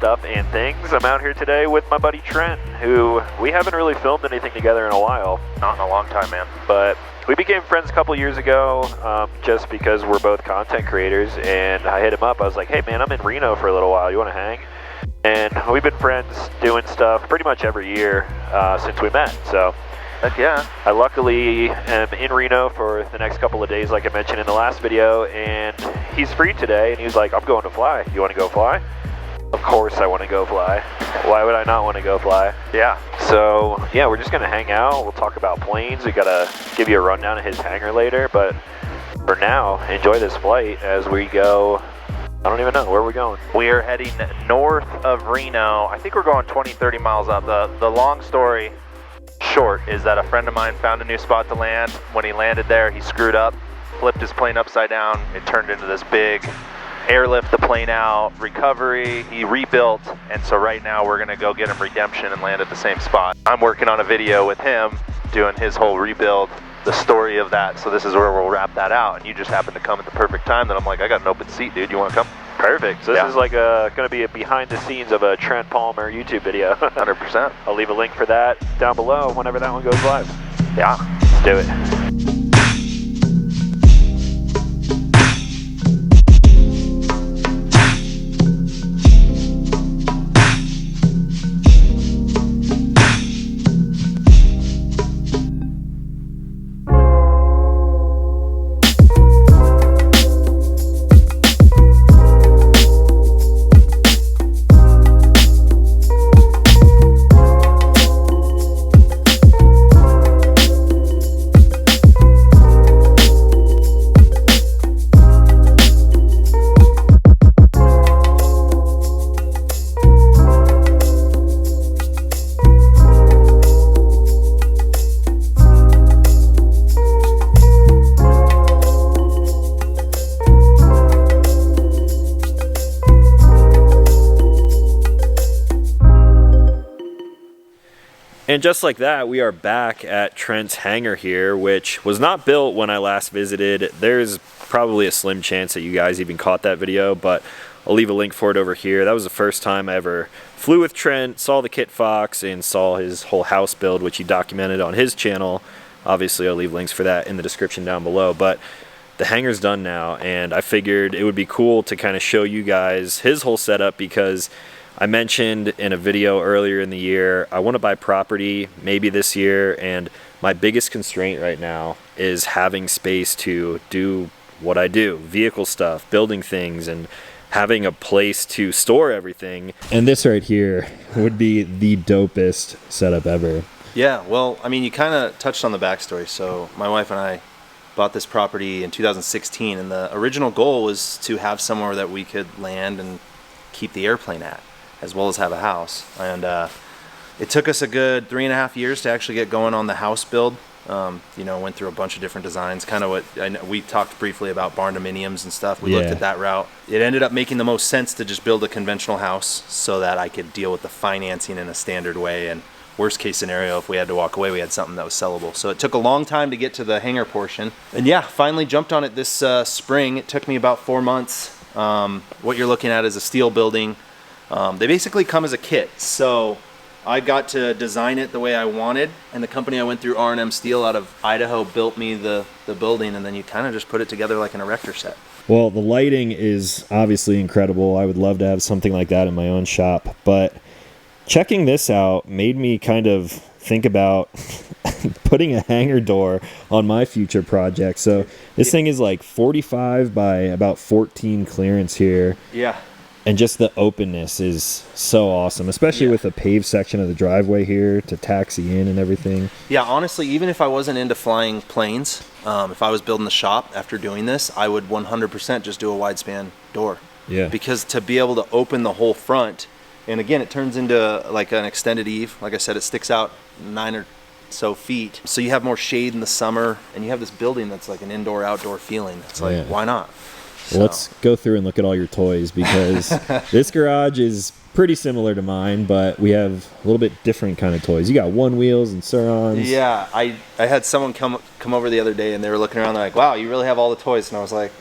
stuff and things. I'm out here today with my buddy Trent, who we haven't really filmed anything together in a while. Not in a long time, man. But we became friends a couple years ago just because we're both content creators, and I hit him up. I was like, hey man, I'm in Reno for a little while. You want to hang? And we've been friends doing stuff pretty much every year since we met. So Heck yeah. I luckily am in Reno for the next couple of days, like I mentioned in the last video, and he's free today, and he's like, I'm going to fly. You want to go fly? Of course I want to go fly. Why would I not want to go fly? Yeah. So, yeah, we're just going to hang out. We'll talk about planes. We got to give you a rundown of his hangar later, but for now, enjoy this flight as we go. I don't even know. Where are we going? We are heading north of Reno. I think we're going 20, 30 miles up. The long story short is that a friend of mine found a new spot to land. When he landed there, he screwed up, flipped his plane upside down. It turned into this big airlift the plane out, recovery, he rebuilt, and so right now we're gonna go get him redemption and land at the same spot. I'm working on a video with him doing his whole rebuild, the story of that, so this is where we'll wrap that out, and you just happen to come at the perfect time that I'm like, I got an open seat, dude, you wanna come? Perfect. So this is like gonna be a behind the scenes of a Trent Palmer YouTube video. 100%. I'll leave a link for that down below whenever that one goes live. Yeah. Let's do it. And just like that, we are back at Trent's hangar here, which was not built when I last visited. There's probably a slim chance that you guys even caught that video, but I'll leave a link for it over here. That was the first time I ever flew with Trent, saw the Kit Fox, and saw his whole house build, which he documented on his channel. Obviously, I'll leave links for that in the description down below, but the hangar's done now, and I figured it would be cool to kind of show you guys his whole setup because I mentioned in a video earlier in the year, I want to buy property maybe this year, and my biggest constraint right now is having space to do what I do, vehicle stuff, building things, and having a place to store everything. And this right here would be the dopest setup ever. Yeah, well, I mean, you kind of touched on the backstory. So my wife and I bought this property in 2016, and the original goal was to have somewhere that we could land and keep the airplane at, as well as have a house. And it took us a good 3.5 years to actually get going on the house build. You know, went through a bunch of different designs, kind of what I know, we talked briefly about barn dominiums and stuff. We looked at that route. It ended up making the most sense to just build a conventional house so that I could deal with the financing in a standard way, and worst case scenario, if we had to walk away, we had something that was sellable. So it took a long time to get to the hangar portion, and yeah, finally jumped on it this spring. It took me about 4 months. What you're looking at is a steel building. They basically come as a kit, so I got to design it the way I wanted, and the company I went through, R&M Steel out of Idaho, built me the building, and then you kind of just put it together like an erector set. Well, the lighting is obviously incredible. I would love to have something like that in my own shop, but checking this out made me kind of think about putting a hangar door on my future project. So this thing is like 45 by about 14 clearance here. Yeah. And just the openness is so awesome, especially with the paved section of the driveway here to taxi in and everything. Yeah, honestly, even if I wasn't into flying planes, if I was building the shop after doing this, I would 100% just do a wide span door. Yeah. Because to be able to open the whole front, and again, it turns into like an extended eave. Like I said, it sticks out 9 or so feet. So you have more shade in the summer, and you have this building that's like an indoor-outdoor feeling. It's like, why not? Well, let's go through and look at all your toys, because this garage is pretty similar to mine, but we have a little bit different kind of toys. You got one wheels and Surons. Yeah, I had someone come over the other day, and they were looking around. They're like, "Wow, you really have all the toys." And I was like,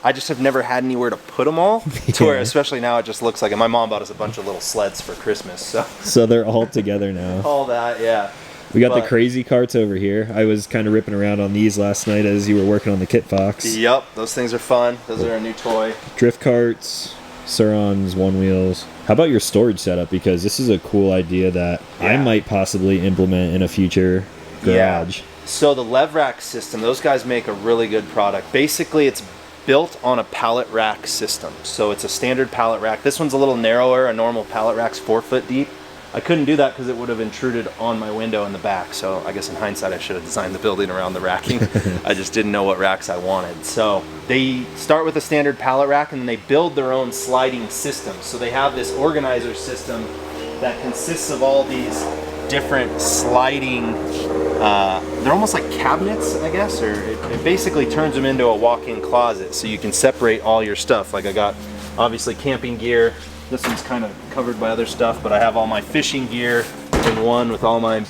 I just have never had anywhere to put them all. To where, especially now, it just looks like it. My mom bought us a bunch of little sleds for Christmas. So they're all together now. All that, yeah. We got the crazy carts over here. I was kind of ripping around on these last night as you were working on the Kit Fox. Yep, those things are fun. Those are a new toy. Drift carts, Surons, one wheels. How about your storage setup? Because this is a cool idea that I might possibly implement in a future garage. Yeah. So the lev rack system, those guys make a really good product. Basically, it's built on a pallet rack system. So it's a standard pallet rack. This one's a little narrower. A normal pallet rack's 4 foot deep. I couldn't do that because it would have intruded on my window in the back. So I guess in hindsight, I should have designed the building around the racking. I just didn't know what racks I wanted. So they start with a standard pallet rack and then they build their own sliding system. So they have this organizer system that consists of all these different sliding, they're almost like cabinets, I guess, or it basically turns them into a walk-in closet so you can separate all your stuff. Like I got obviously camping gear. This one's kind of covered by other stuff, but I have all my fishing gear in one with all my,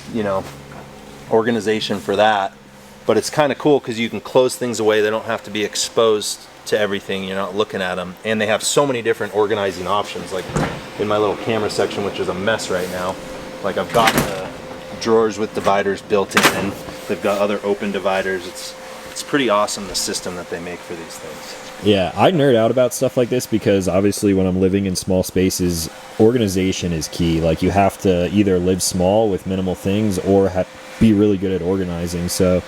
organization for that. But it's kind of cool because you can close things away. They don't have to be exposed to everything. You're not looking at them. And they have so many different organizing options. Like in my little camera section, which is a mess right now, like I've got the drawers with dividers built in. They've got other open dividers. It's pretty awesome, the system that they make for these things. Yeah, I nerd out about stuff like this because obviously when I'm living in small spaces, organization is key. Like you have to either live small with minimal things or be really good at organizing. So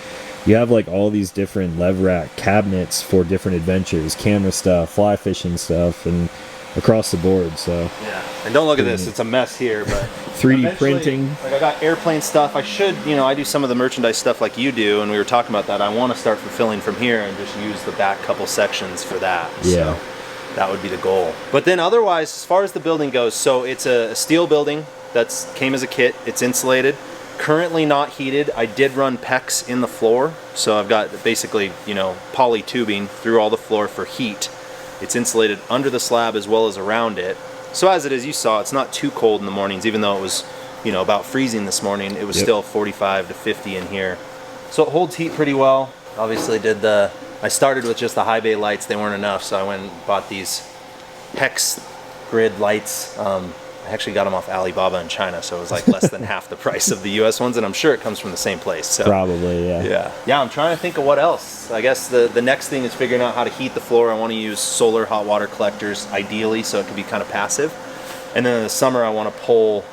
you have like all these different lev rack cabinets for different adventures, camera stuff, fly fishing stuff, and across the board. So yeah, and don't look at this, it's a mess here, but 3D printing. Like I got airplane stuff. I should, I do some of the merchandise stuff like you do, and we were talking about that. I want to start fulfilling from here and just use the back couple sections for that. Yeah. So that would be the goal. But then otherwise, as far as the building goes, so it's a steel building that came as a kit. It's insulated. Currently not heated. I did run PEX in the floor, so I've got basically, poly tubing through all the floor for heat. It's insulated under the slab as well as around it. So as it is, you saw, it's not too cold in the mornings, even though it was, about freezing this morning. It was still 45 to 50 in here. So it holds heat pretty well. Obviously I started with just the high bay lights. They weren't enough, so I went and bought these hex grid lights. I actually got them off Alibaba in China, so it was like less than half the price of the US ones, and I'm sure it comes from the same place. So. Probably, yeah. Yeah, I'm trying to think of what else. I guess the next thing is figuring out how to heat the floor. I want to use solar hot water collectors, ideally, so it can be kind of passive. And then in the summer, I want to pull,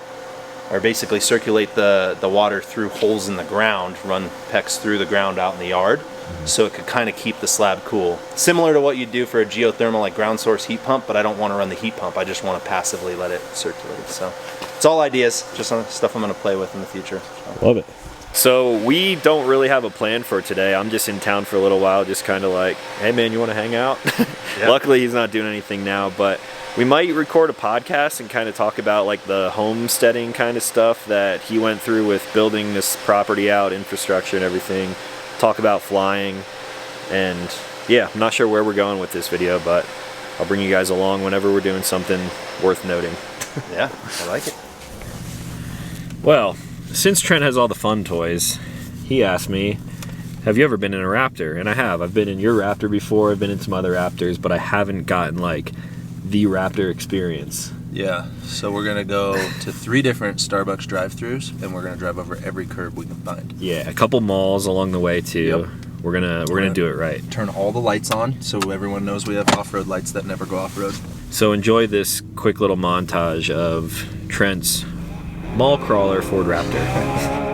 or basically circulate the water through holes in the ground, run PEX through the ground out in the yard, so it could kind of keep the slab cool. Similar to what you'd do for a geothermal like ground source heat pump, but I don't want to run the heat pump. I just want to passively let it circulate. So it's all ideas, just some stuff I'm going to play with in the future. So. Love it. So we don't really have a plan for today. I'm just in town for a little while, just kind of like, hey man, you want to hang out? Yep. Luckily he's not doing anything now, but we might record a podcast and kind of talk about like the homesteading kind of stuff that he went through with building this property out, infrastructure and everything. Talk about flying, and yeah, I'm not sure where we're going with this video, but I'll bring you guys along whenever we're doing something worth noting. Yeah, I like it. Well, since Trent has all the fun toys, he asked me, have you ever been in a Raptor? And I have. I've been in your Raptor before, I've been in some other Raptors, but I haven't gotten like the Raptor experience. Yeah, so we're gonna go to 3 different Starbucks drive-thrus, and we're gonna drive over every curb we can find. Yeah, a couple malls along the way too. Yep. We're gonna do it right. Turn all the lights on so everyone knows we have off-road lights that never go off-road. So enjoy this quick little montage of Trent's mall crawler Ford Raptor.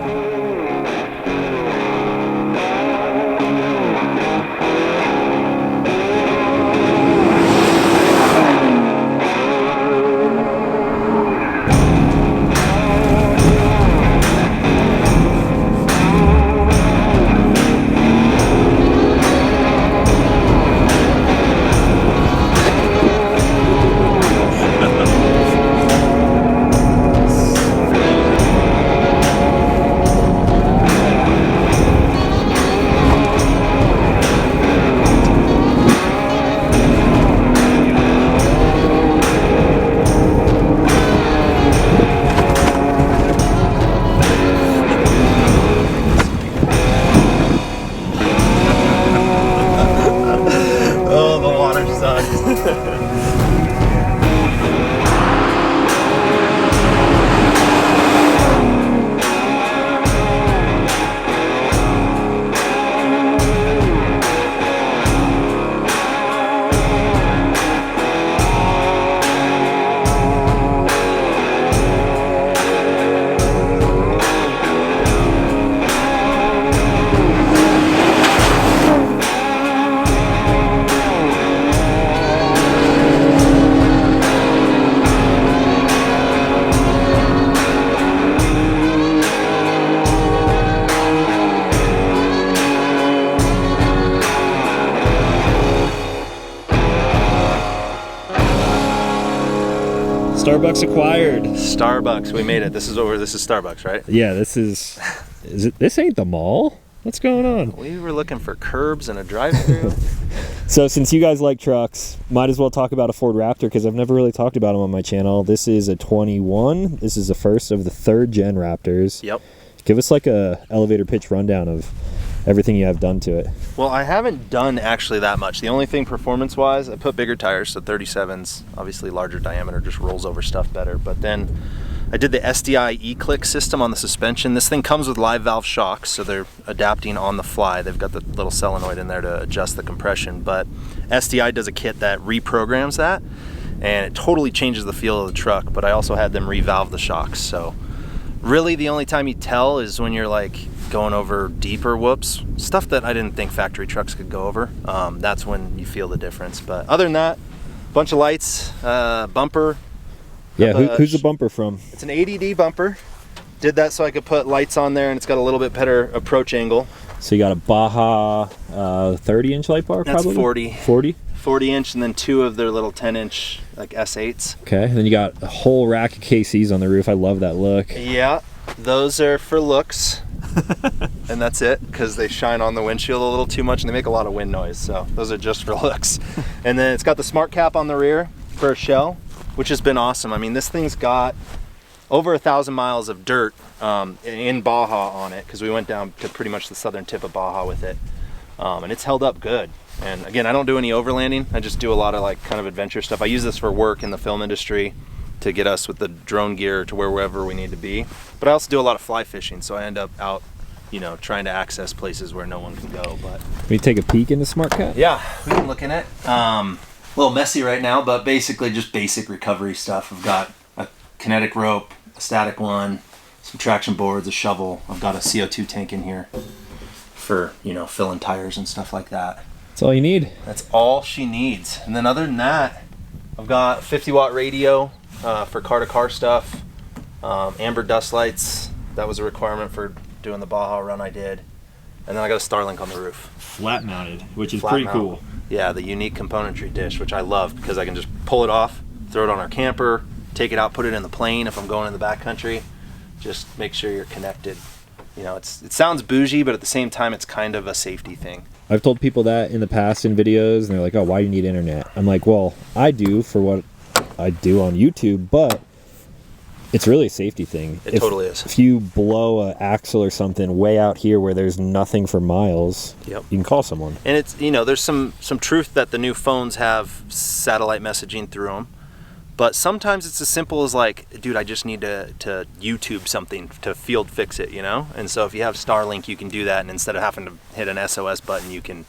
Starbucks acquired. Starbucks, we made it. This is Starbucks, right? Yeah, this is it? This ain't the mall. What's going on? We were looking for curbs and a drive-through. So since you guys like trucks, might as well talk about a Ford Raptor because I've never really talked about them on my channel. This is a 21. This is the first of the 3rd gen Raptors. Yep. Give us like a elevator pitch rundown of everything you have done to it. Well, I haven't done actually that much. The only thing performance-wise, I put bigger tires, so 37s, obviously larger diameter, just rolls over stuff better. But then I did the SDI E-Click system on the suspension. This thing comes with live valve shocks, so they're adapting on the fly. They've got the little solenoid in there to adjust the compression, but SDI does a kit that reprograms that, and it totally changes the feel of the truck, but I also had them revalve the shocks. So really the only time you tell is when you're like going over deeper whoops, stuff that I didn't think factory trucks could go over. That's when you feel the difference. But other than that, bunch of lights, bumper. Yeah, who's the bumper from? It's an ADD bumper. Did that so I could put lights on there, and it's got a little bit better approach angle. So you got a Baja 30-inch light bar, That's probably? 40. 40-inch, and then 2 of their little 10-inch like S8s. Okay, and then you got a whole rack of KCs on the roof. I love that look. Yeah, those are for looks. And that's it, because they shine on the windshield a little too much and they make a lot of wind noise, so those are just for looks. And then it's got the smart cap on the rear for a shell, which has been awesome. I mean, this thing's got over 1,000 miles of dirt in Baja on it, because we went down to pretty much the southern tip of Baja with it, and it's held up good. And again, I don't do any overlanding. I just do a lot of like kind of adventure stuff. I use this for work in the film industry to get us with the drone gear to wherever we need to be. But I also do a lot of fly fishing, so I end up out, you know, trying to access places where no one can go. But Can we take a peek in the smart cap? yeah, we can look in it. A little messy right now, but basically just basic recovery stuff. I've got a kinetic rope, a static one, some traction boards, a shovel. I've got a CO2 tank in here for, you know, filling tires and stuff like that. That's all you need. That's all she needs. And then other than that, I've got 50-watt radio for car-to-car stuff, amber dust lights. That was a requirement for doing the Baja run I did. And then I got a Starlink on the roof. Flat mounted, which is Flat pretty mount. cool. Yeah, the unique componentry dish, which I love because I can just pull it off, throw it on our camper, take it out, put it in the plane if I'm going in the backcountry. Just make sure you're connected. You know, it sounds bougie, but at the same time, it's kind of a safety thing. I've told people that in the past in videos, and they're like, oh, why do you need internet? I'm like, well, I do for what I do on YouTube, but it's really a safety thing. It totally is. If you blow an axle or something way out here where there's nothing for miles, Yep. you can call someone. And it's, you know, there's some truth that the new phones have satellite messaging through them. But sometimes it's as simple as like, dude, I just need to YouTube something to field fix it, you know? And so if you have Starlink, you can do that. And instead of having to hit an SOS button, you can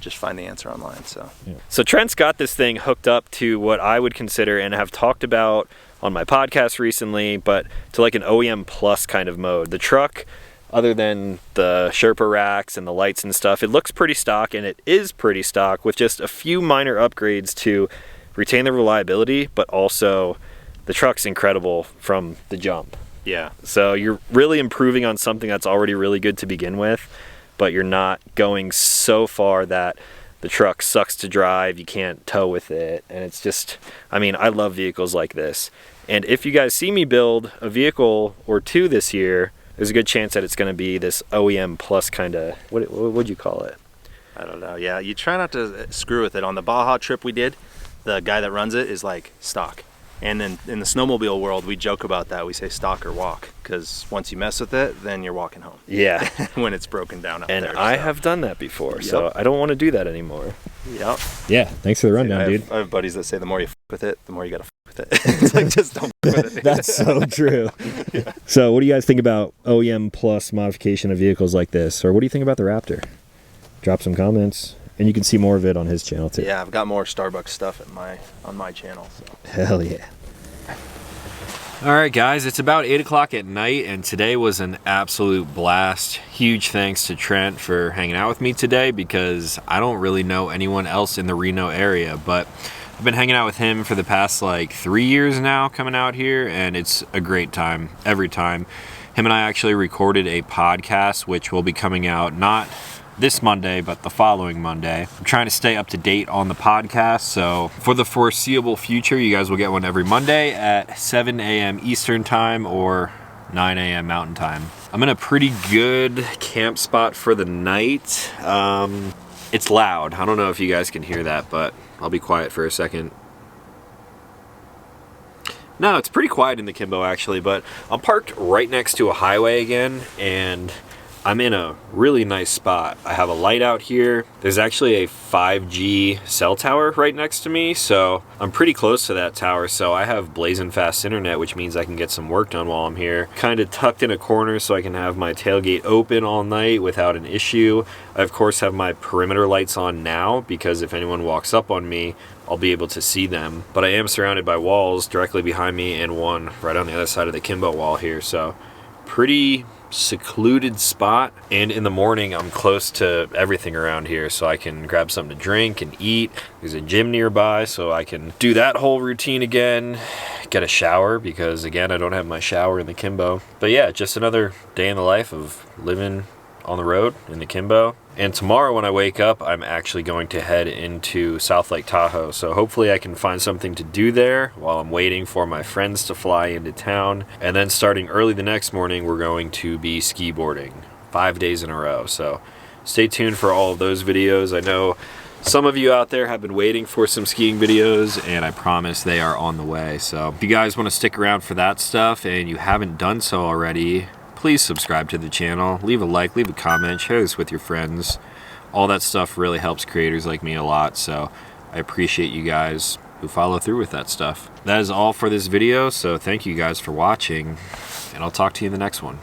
just find the answer online. So, Yeah. So Trent's got this thing hooked up to what I would consider and have talked about on my podcast recently, but to like an OEM plus kind of mode. The truck, other than the Sherpa racks and the lights and stuff, it looks pretty stock, and it is pretty stock with just a few minor upgrades to retain the reliability, but also the truck's incredible from the jump. yeah. So you're really improving on something that's already really good to begin with, but you're not going so far that the truck sucks to drive, you can't tow with it, and it's just, I mean, I love vehicles like this. And if you guys see me build a vehicle or two this year, there's a good chance that it's going to be this OEM plus kind of, what would you call it? I don't know. Yeah, you try not to screw with it. On the Baja trip we did, the guy that runs it is like stock. And then in the snowmobile world, we joke about that. We say stock or walk, because once you mess with it, then you're walking home. Yeah. When it's broken down out And there. I so. have done that before, so Yep. I don't want to do that anymore. Yep. Yeah, thanks for the rundown, dude. I have buddies that say the more you f with it, the more you gotta f with it. It's like, just don't f with it. That's so true. Yeah. So what do you guys think about OEM plus modification of vehicles like this? Or what do you think about the Raptor? Drop some comments. And you can see more of it on his channel too. Yeah, I've got more Starbucks stuff on my channel. So. Hell yeah. All right, guys, it's about 8 o'clock at night, and today was an absolute blast. Huge thanks to Trent for hanging out with me today, because I don't really know anyone else in the Reno area, but I've been hanging out with him for the past like 3 years now, coming out here, and it's a great time every time. Him and I actually recorded a podcast, which will be coming out not this Monday, but the following Monday. I'm trying to stay up to date on the podcast, so for the foreseeable future, you guys will get one every Monday at 7 a.m. Eastern Time or 9 a.m. Mountain Time. I'm in a pretty good camp spot for the night. It's loud. I don't know if you guys can hear that, but I'll be quiet for a second. No, it's pretty quiet in the Kimbo actually, but I'm parked right next to a highway again, and I'm in a really nice spot. I have a light out here. There's actually a 5G cell tower right next to me, so I'm pretty close to that tower, so I have blazing fast internet, which means I can get some work done while I'm here. Kind of tucked in a corner so I can have my tailgate open all night without an issue. I of course have my perimeter lights on now because if anyone walks up on me, I'll be able to see them. But I am surrounded by walls directly behind me and one right on the other side of the Kimbo wall here, so pretty secluded spot. And in the morning I'm close to everything around here, so I can grab something to drink and eat. There's a gym nearby, so I can do that whole routine again, get a shower because again I don't have my shower in the Kimbo. But yeah, just another day in the life of living on the road in the Kimbo. And tomorrow when I wake up, I'm actually going to head into South Lake Tahoe. So hopefully I can find something to do there while I'm waiting for my friends to fly into town. And then starting early the next morning, we're going to be ski boarding 5 days in a row. So stay tuned for all of those videos. I know some of you out there have been waiting for some skiing videos, and I promise they are on the way. So if you guys want to stick around for that stuff and you haven't done so already, please subscribe to the channel, leave a like, leave a comment, share this with your friends. All that stuff really helps creators like me a lot, so I appreciate you guys who follow through with that stuff. That is all for this video, so thank you guys for watching, and I'll talk to you in the next one.